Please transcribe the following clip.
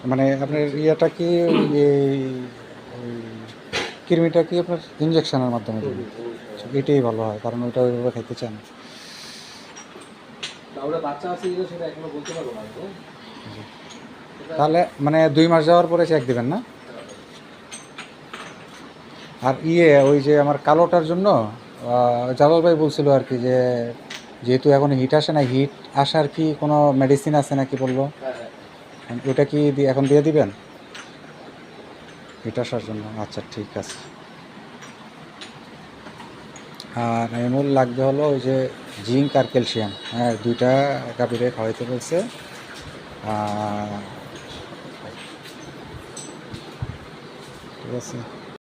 মানে আপনার ইয়েটা কি এই কৃমিটা কি আপনার ইঞ্জেকশনের মাধ্যমে দেবেন? এটাই ভালো হয়, কারণ ওইটা ওইভাবে খাইতে চান। বাচ্চা আছে সেটা এখনো বলতে পারবো না। তাহলে মানে 2 মাস যাওয়ার পরে চেক দিবেন না? আর ওই যে আমার কালোটার জন্য জালাল ভাই বলছিল আর কি, যে যেহেতু এখন হিট আসে না, হিট আসার কি কোনো মেডিসিন আছে নাকি বললো, ওটা কি এখন দিয়ে দিবেন হিট আসার জন্য? আচ্ছা ঠিক আছে। আর এমন লাগবে হলো ওই যে জিঙ্ক আর ক্যালসিয়াম, হ্যাঁ 2টা গাভীরে খাওয়াইতে বলছে। ঠিক আছে।